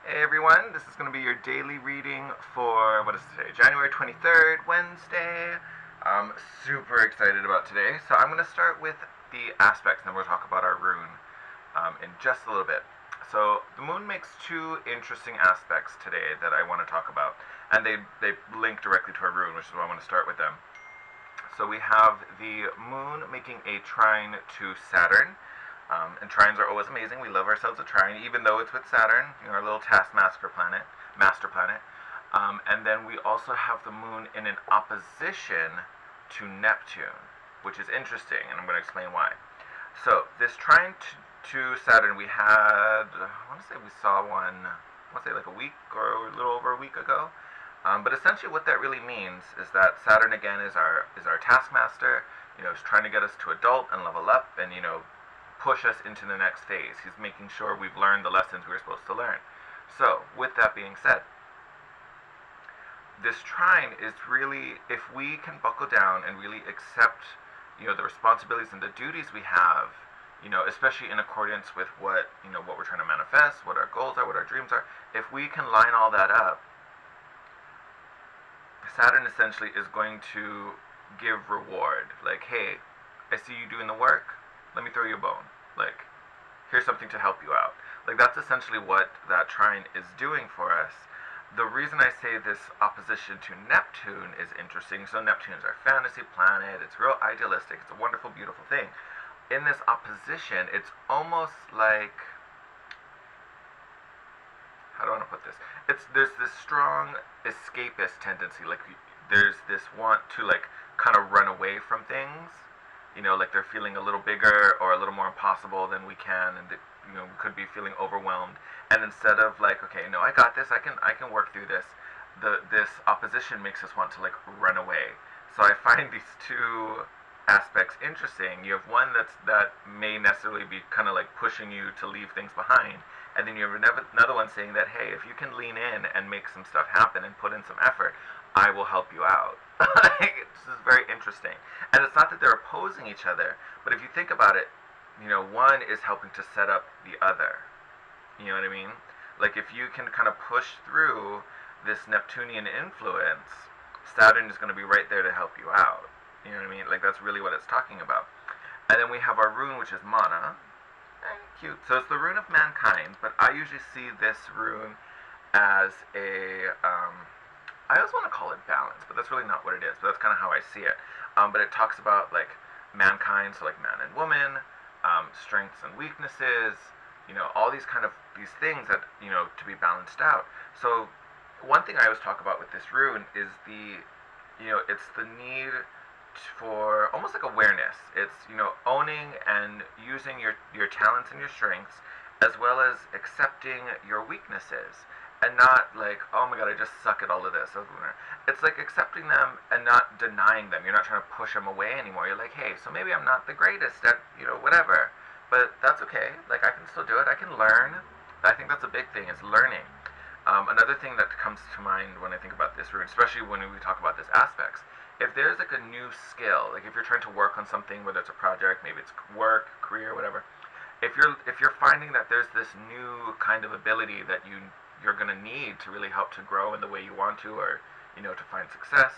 Hey everyone, this is going to be your daily reading for, what is today, January 23rd, Wednesday. I'm super excited about today. So I'm going to start with the aspects and then we'll talk about our rune in just a little bit. So the moon makes two interesting aspects today that I want to talk about. And they link directly to our rune, which is why I want to start with them. So we have the moon making a trine to Saturn. And trines are always amazing. We love ourselves a trine, even though it's with Saturn, our little taskmaster planet, master planet. And then we also have the moon in an opposition to Neptune, which is interesting, and I'm going to explain why. So this trine to Saturn, we had, I want to say we saw one, I want to say like a week or a little over a week ago. But essentially, what that really means is that Saturn again is our taskmaster. Is trying to get us to adult and level up, and push us into the next phase. He's making sure we've learned the lessons we were supposed to learn. So, with that being said, this trine is really, if we can buckle down and really accept, the responsibilities and the duties we have, especially in accordance with what we're trying to manifest, what our goals are, what our dreams are, if we can line all that up, Saturn essentially is going to give reward. Like, hey, I see you doing the work, let me throw you a bone. Like, here's something to help you out. Like, that's essentially what that trine is doing for us. The reason I say this opposition to Neptune is interesting, so Neptune is our fantasy planet, it's real idealistic, it's a wonderful, beautiful thing. In this opposition, it's almost like, how do I want to put this? There's this strong escapist tendency, like there's this want to like kind of run away from things, like they're feeling a little bigger or a little more impossible than we can, and we could be feeling overwhelmed. And instead of like, okay, no, I got this, I can work through this. This opposition makes us want to like run away. So I find these two aspects interesting. You have one that may necessarily be kind of like pushing you to leave things behind, and then you have another one saying that, hey, if you can lean in and make some stuff happen and put in some effort, I will help you out. This is very interesting. And it's not that they're opposing each other, but if you think about it, one is helping to set up the other. You know what I mean? Like, if you can kind of push through this Neptunian influence, Saturn is going to be right there to help you out. You know what I mean? Like, that's really what it's talking about. And then we have our rune, which is Mana. Cute. So it's the rune of mankind, but I usually see this rune as I always want to call it balance, but that's really not what it is. But that's kind of how I see it. But it talks about like mankind, so like man and woman, strengths and weaknesses, all these kind of these things that to be balanced out. So one thing I always talk about with this rune is it's the need for almost like awareness. It's owning and using your talents and your strengths, as well as accepting your weaknesses, and not like, oh my god, I just suck at all of this. It's like accepting them and not denying them. You're not trying to push them away anymore. You're like, hey, so maybe I'm not the greatest at whatever, but that's okay. Like, I can still do it. I can learn. I think that's a big thing, is learning. Another thing that comes to mind when I think about this rune, especially when we talk about this aspects, if there's like a new skill, like if you're trying to work on something, whether it's a project, maybe it's work, career, whatever, if you're finding that there's this new kind of ability that you're going to need to really help to grow in the way you want to, or to find success,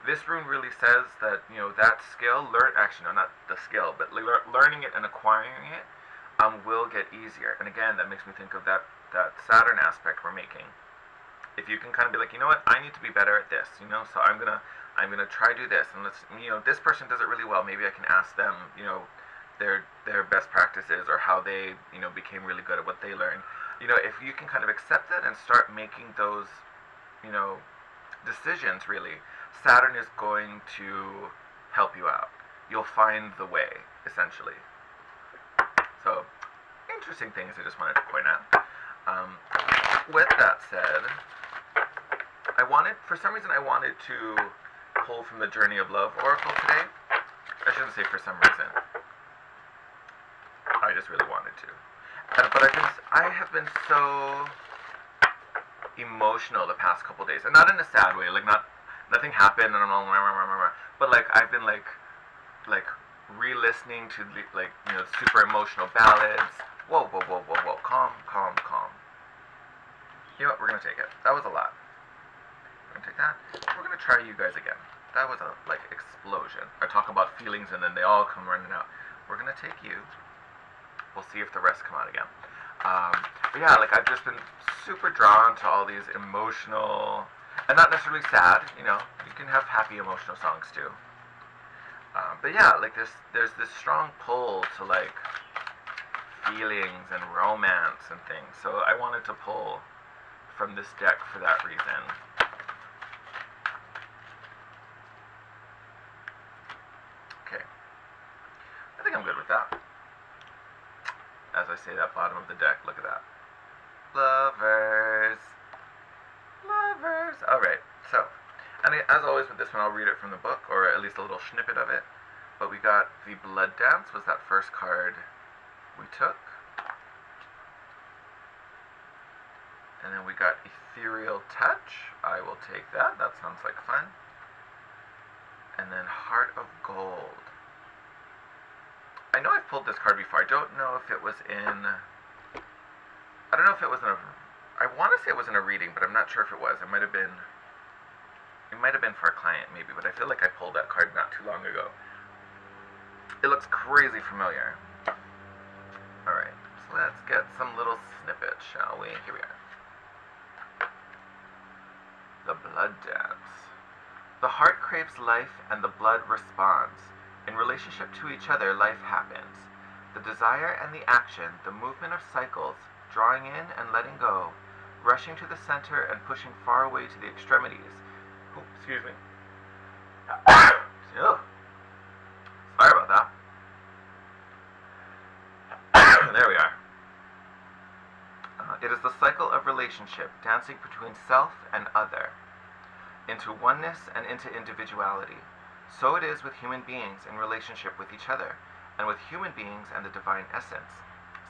this rune really says that that skill, actually no, not the skill, but learning it and acquiring it will get easier. And again, that makes me think of that Saturn aspect we're making. If you can kind of be like, I need to be better at this, so I'm gonna try do this, and let's, this person does it really well. Maybe I can ask them, their best practices, or how they, became really good at what they learned. If you can kind of accept it and start making those, decisions, really, Saturn is going to help you out. You'll find the way, essentially. So, interesting things I just wanted to point out. With that said, for some reason, I wanted to pull from the Journey of Love Oracle today. I shouldn't say for some reason. I just really wanted to. But I have been so emotional the past couple days, and not in a sad way. Like, nothing happened, and I'm all but like I've been like re-listening to like super emotional ballads. Whoa, whoa, whoa, whoa, whoa, calm, calm, calm. You know what? We're gonna take it. That was a lot. We're gonna take that. We're gonna try you guys again. That was a like explosion. I talk about feelings and then they all come running out. We're gonna take you. We'll see if the rest come out again. But yeah, like I've just been super drawn to all these emotional, and not necessarily sad. You know, you can have happy emotional songs too. But yeah, like there's this strong pull to like feelings and romance and things. So I wanted to pull from this deck for that reason. Okay, I think I'm good with that. As I say that bottom of the deck, look at that. Lovers. Lovers. Alright, so, and as always with this one, I'll read it from the book, or at least a little snippet of it. But we got the Blood Dance, was that first card we took. And then we got Ethereal Touch. I will take that. That sounds like fun. And then Heart of Gold. I know I've pulled this card before. I don't know if it was in... I don't know if it was in a... I want to say it was in a reading, but I'm not sure if it was. It might have been... It might have been for a client, maybe, but I feel like I pulled that card not too long ago. It looks crazy familiar. Alright, so let's get some little snippets, shall we? Here we are. The Blood Dance. The heart craves life and the blood responds. In relationship to each other, life happens. The desire and the action, the movement of cycles, drawing in and letting go, rushing to the center and pushing far away to the extremities. Oh, excuse me. Oh, sorry about that. There we are. It is the cycle of relationship, dancing between self and other, into oneness and into individuality. So it is with human beings in relationship with each other, and with human beings and the divine essence.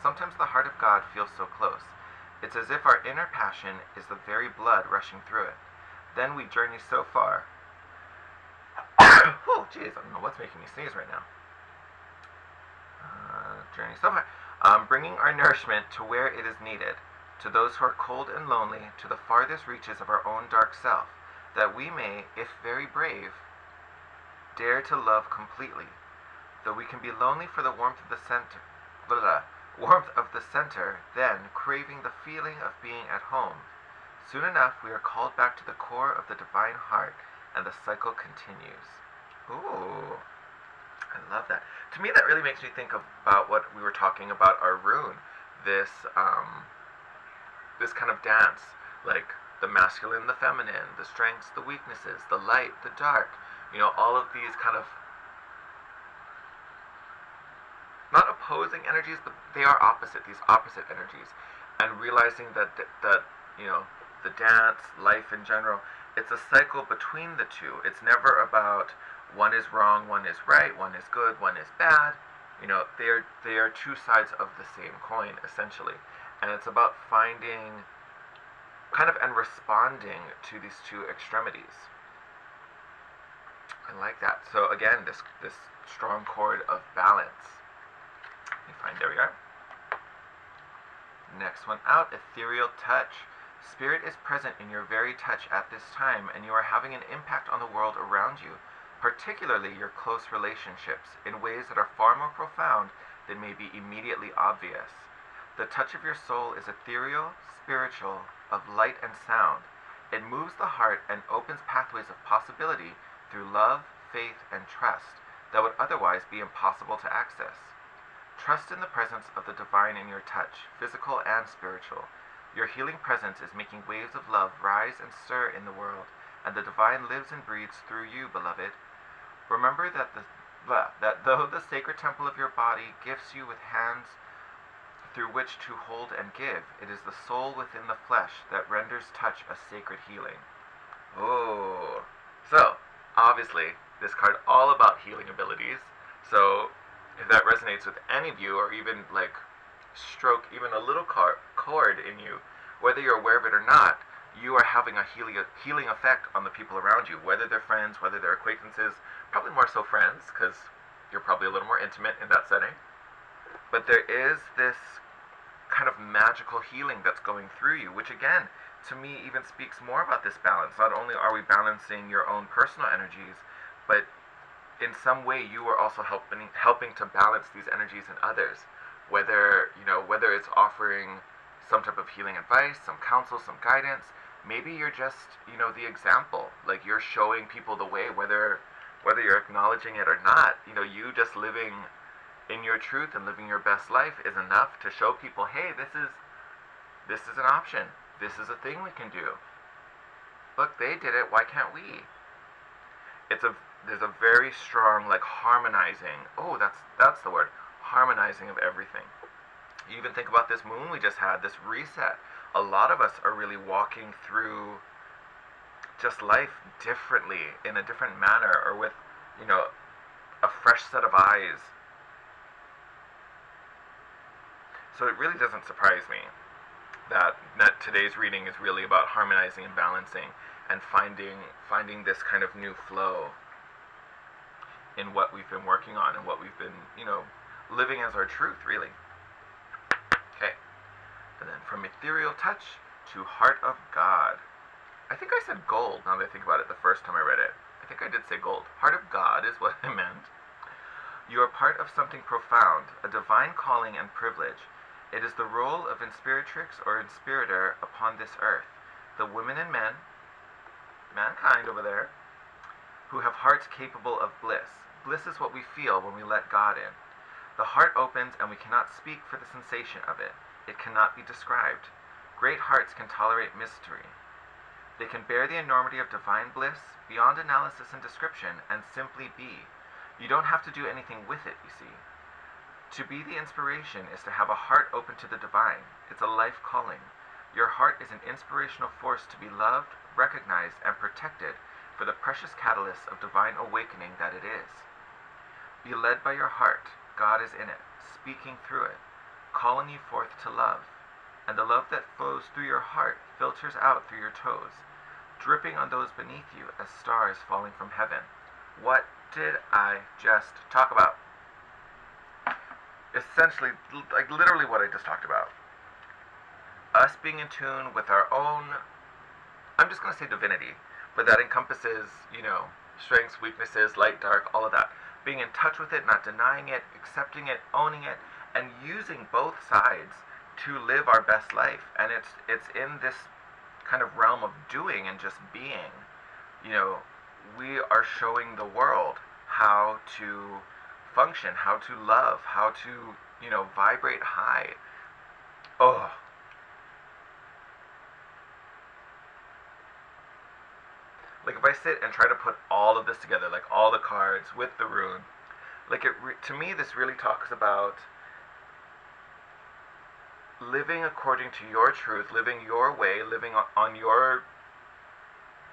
Sometimes the heart of God feels so close. It's as if our inner passion is the very blood rushing through it. Then we journey so far. Oh, jeez, I don't know what's making me sneeze right now. Journey so far. Bringing our nourishment to where it is needed, to those who are cold and lonely, to the farthest reaches of our own dark self, that we may, if very brave, dare to love completely. Though we can be lonely for the warmth of the center, then craving the feeling of being at home. Soon enough, we are called back to the core of the divine heart, and the cycle continues. Ooh, I love that. To me, that really makes me think about what we were talking about our rune. This kind of dance, like the masculine, the feminine, the strengths, the weaknesses, the light, the dark. You know, all of these kind of not opposing energies, but they are opposite. These opposite energies, and realizing that you know, the dance, life in general, it's a cycle between the two. It's never about one is wrong, one is right, one is good, one is bad. You know, they are two sides of the same coin, essentially. And it's about finding kind of and responding to these two extremities. I like that. So again, this strong chord of balance. Let me find, there we are. Next one out, Ethereal Touch. Spirit is present in your very touch at this time, and you are having an impact on the world around you, particularly your close relationships, in ways that are far more profound than may be immediately obvious. The touch of your soul is ethereal, spiritual, of light and sound. It moves the heart and opens pathways of possibility through love, faith, and trust that would otherwise be impossible to access. Trust in the presence of the divine in your touch, physical and spiritual. Your healing presence is making waves of love rise and stir in the world, and the divine lives and breathes through you, beloved. Remember that though the sacred temple of your body gifts you with hands through which to hold and give, it is the soul within the flesh that renders touch a sacred healing. Oh, so obviously this card all about healing abilities. So if that resonates with any of you, or even like stroke even a little chord in you, whether you're aware of it or not, you are having a healing effect on the people around you, whether they're friends, whether they're acquaintances, probably more so friends, because you're probably a little more intimate in that setting. But there is this kind of magical healing that's going through you, which again, to me, even speaks more about this balance. Not only are we balancing your own personal energies, but in some way you are also helping to balance these energies in others. Whether it's offering some type of healing advice, some counsel, some guidance. Maybe you're just, the example. Like, you're showing people the way, whether you're acknowledging it or not. You just living in your truth and living your best life is enough to show people, hey, this is an option. This is a thing we can do. Look, they did it. Why can't we? There's a very strong, like, harmonizing. Oh, that's the word. Harmonizing of everything. You even think about this moon we just had, this reset. A lot of us are really walking through just life differently, in a different manner, or with, a fresh set of eyes. So it really doesn't surprise me that today's reading is really about harmonizing and balancing and finding this kind of new flow in what we've been working on and what we've been, living as our truth, really. Okay. And then from ethereal touch to heart of God. I think I said gold, now that I think about it, the first time I read it. I think I did say gold. Heart of God is what I meant. You are part of something profound, a divine calling and privilege. It is the role of inspiratrix or inspirator upon this earth. The women and men, mankind over there, who have hearts capable of bliss. Bliss is what we feel when we let God in. The heart opens and we cannot speak for the sensation of it. It cannot be described. Great hearts can tolerate mystery. They can bear the enormity of divine bliss beyond analysis and description and simply be. You don't have to do anything with it, you see. To be the inspiration is to have a heart open to the divine. It's a life calling. Your heart is an inspirational force to be loved, recognized, and protected for the precious catalyst of divine awakening that it is. Be led by your heart. God is in it, speaking through it, calling you forth to love. And the love that flows through your heart filters out through your toes, dripping on those beneath you as stars falling from heaven. What did I just talk about? Essentially, like literally what I just talked about. Us being in tune with our own, I'm just going to say divinity, but that encompasses, strengths, weaknesses, light, dark, all of that. Being in touch with it, not denying it, accepting it, owning it, and using both sides to live our best life. And it's in this kind of realm of doing and just being. We are showing the world how to function, how to love, how to, vibrate high. Oh. Like, if I sit and try to put all of this together, like all the cards with the rune, like to me this really talks about living according to your truth, living your way, living on your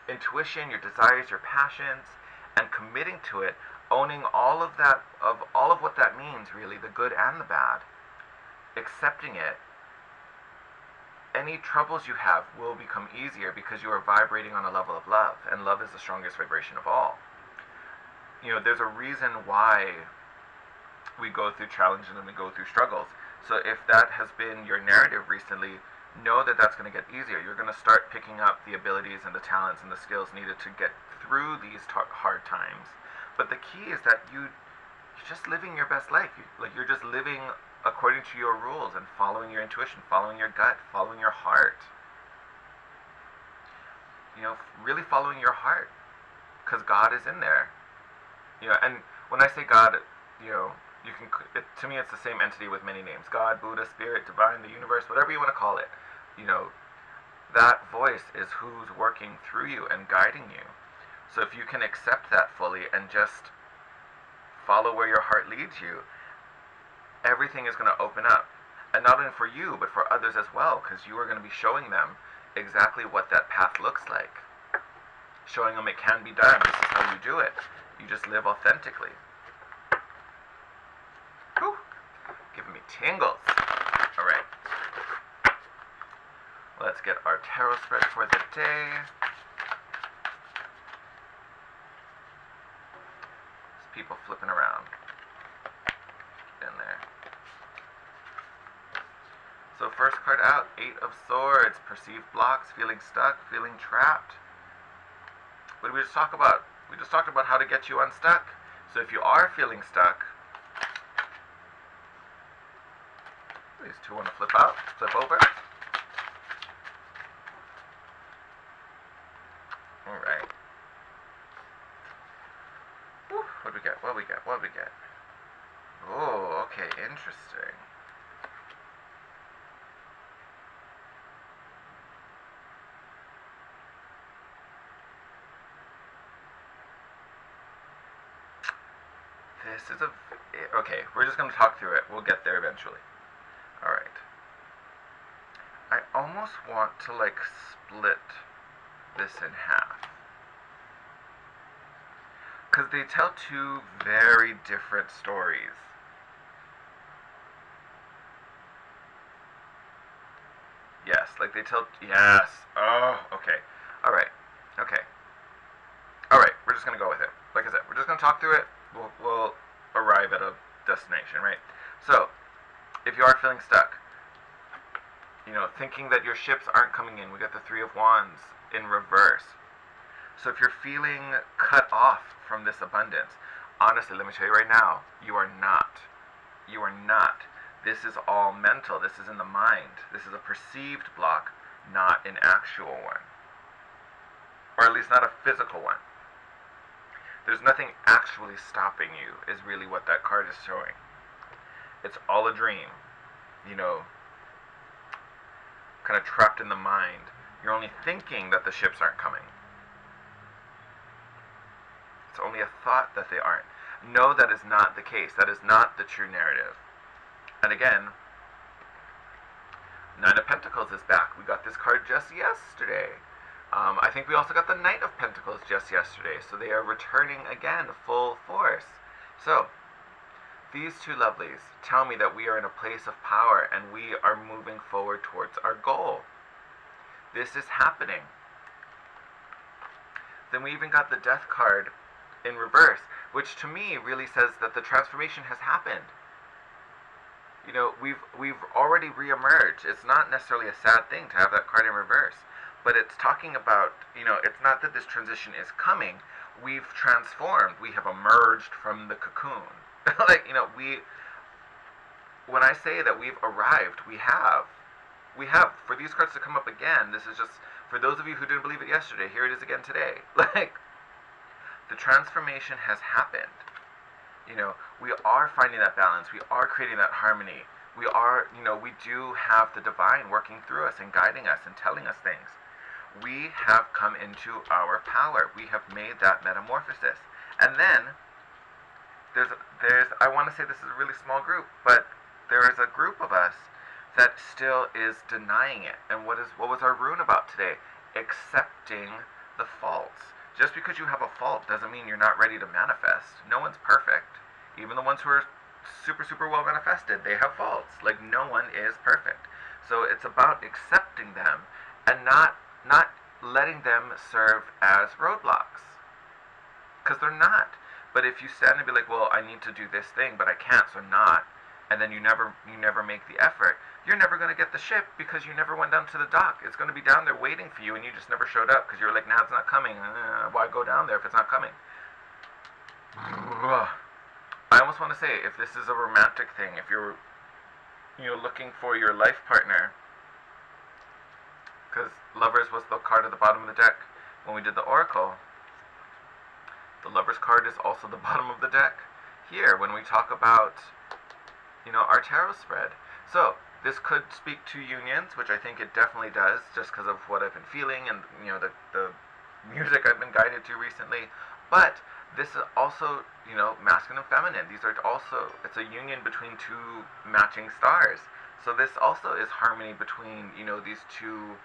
intuition, your desires, your passions, and committing to it, owning all of that, of all of what that means, really, the good and the bad, accepting it. Any troubles you have will become easier because you are vibrating on a level of love, and love is the strongest vibration of all. There's a reason why we go through challenges and we go through struggles. So if that has been your narrative recently, know that that's going to get easier. You're going to start picking up the abilities and the talents and the skills needed to get through these hard times. But the key is that you're just living your best life. You're just living according to your rules and following your intuition, following your gut, following your heart. Really following your heart, because God is in there. And when I say God, to me it's the same entity with many names. God, Buddha, Spirit, Divine, the universe, whatever you want to call it. That voice is who's working through you and guiding you. So if you can accept that fully and just follow where your heart leads you, everything is going to open up. And not only for you, but for others as well, because you are going to be showing them exactly what that path looks like. Showing them it can be done. This is how you do it. You just live authentically. Whew. Giving me tingles. Alright. Let's get our tarot spread for the day. There's people flipping around in there. So first card out, Eight of Swords. Perceived blocks, feeling stuck, feeling trapped. What did we just talk about? We just talked about how to get you unstuck. So if you are feeling stuck, these two want to flip out, flip over. Alright. What do we get? What do we get? What do we get? Oh, okay, interesting. This is a... Okay, we're just going to talk through it. We'll get there eventually. Alright. I almost want to, like, split this in half. Because they tell two very different stories. Yes, like they tell... Yes. Oh, okay. Alright. Okay. Alright, we're just going to go with it. Like I said, we're just going to talk through it. We'll arrive at a destination, right? So, if you are feeling stuck, you know, thinking that your ships aren't coming in, we got the Three of Wands in reverse. So if you're feeling cut off from this abundance, honestly, let me tell you right now, you are not. You are not. This is all mental. This is in the mind. This is a perceived block, not an actual one. Or at least not a physical one. There's nothing actually stopping you, is really what that card is showing. It's all a dream. You know, kind of trapped in the mind. You're only thinking that the ships aren't coming. It's only a thought that they aren't. No, that is not the case. That is not the true narrative. And again, Nine of Pentacles is back. We got this card just yesterday. I think we also got the Knight of Pentacles just yesterday. So they are returning again, full force. So, these two lovelies tell me that we are in a place of power and we are moving forward towards our goal. This is happening. Then we even got the Death card in reverse, which to me really says that the transformation has happened. You know, we've already re-emerged. It's not necessarily a sad thing to have that card in reverse, but it's talking about, you know, it's not that this transition is coming. We've transformed. We have emerged from the cocoon. Like, you know, when I say that we've arrived, we have. For these cards to come up again, this is just, for those of you who didn't believe it yesterday, here it is again today. Like, the transformation has happened. You know, we are finding that balance. We are creating that harmony. We are, you know, we do have the divine working through us and guiding us and telling us things. We have come into our power. We have made that metamorphosis. And then, there's I want to say this is a really small group, but there is a group of us that still is denying it. And what was our rune about today? Accepting the faults. Just because you have a fault doesn't mean you're not ready to manifest. No one's perfect. Even the ones who are super, super well manifested, they have faults. Like, no one is perfect. So it's about accepting them and not letting them serve as roadblocks. Because they're not. But if you stand and be like, well, I need to do this thing, but I can't, so I'm not, and then you never make the effort, you're never going to get the ship because you never went down to the dock. It's going to be down there waiting for you, and you just never showed up because you're like, nah, it's not coming. Why go down there if it's not coming? I almost want to say, if this is a romantic thing, if you're, you know, looking for your life partner, because Lovers was the card at the bottom of the deck when we did the Oracle. The Lovers card is also the bottom of the deck here when we talk about, you know, our tarot spread. So this could speak to unions, which I think it definitely does, just because of what I've been feeling and, you know, the music I've been guided to recently. But this is also, you know, masculine and feminine. These are also, it's a union between two matching stars. So this also is harmony between, you know, these two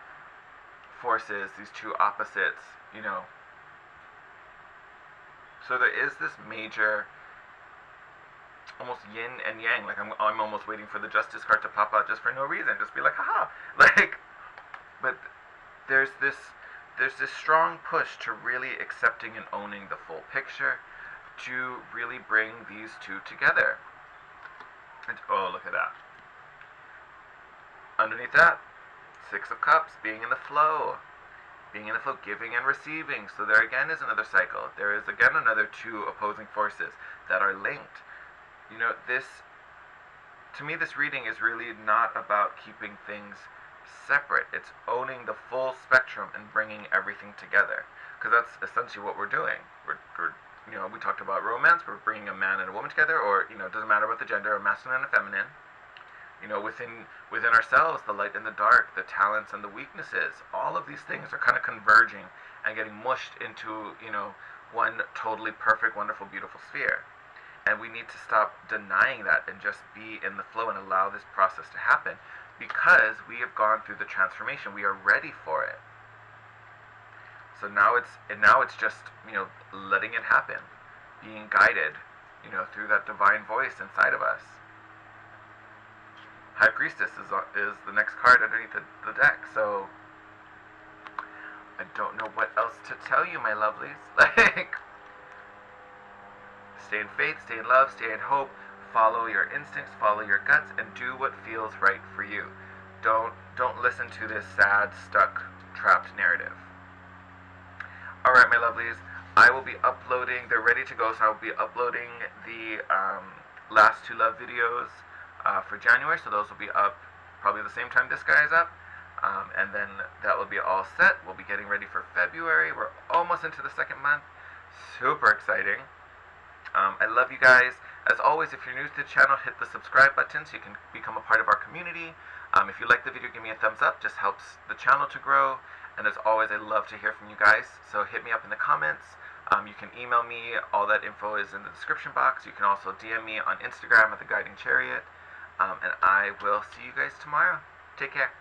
forces, these two opposites, you know. So there is this major, almost yin and yang. Like, I'm almost waiting for the Justice card to pop out just for no reason. Just be like, haha. Like, but there's this strong push to really accepting and owning the full picture, to really bring these two together. And, oh, look at that. underneath that, Six of Cups, being in the flow. Being in the flow, giving and receiving. So there again is another cycle. There is again another two opposing forces that are linked. You know, to me, this reading is really not about keeping things separate. It's owning the full spectrum and bringing everything together. Because that's essentially what we're doing. We talked about romance. We're bringing a man and a woman together, or it doesn't matter about the gender, a masculine and a feminine. Within ourselves, the light and the dark, the talents and the weaknesses, all of these things are kind of converging and getting mushed into, one totally perfect, wonderful, beautiful sphere. And we need to stop denying that and just be in the flow and allow this process to happen, because we have gone through the transformation. We are ready for it. So now it's just, letting it happen, being guided, through that divine voice inside of us. High Priestess is the next card underneath the deck, so I don't know what else to tell you, my lovelies. Stay in faith, stay in love, stay in hope, follow your instincts, follow your guts, and do what feels right for you. Don't listen to this sad, stuck, trapped narrative. Alright, my lovelies, I will be uploading, they're ready to go, so I will be uploading the last two love videos for January, so those will be up probably the same time this guy is up, and then that will be all set. We'll be getting ready for February. We're almost into the second month. Super exciting. I love you guys. As always, if you're new to the channel, hit the subscribe button so you can become a part of our community. If you like the video, give me a thumbs up. Just helps the channel to grow. And as always, I love to hear from you guys, so hit me up in the comments. You can email me. All that info is in the description box. You can also DM me on Instagram at The Guiding Chariot. And I will see you guys tomorrow. Take care.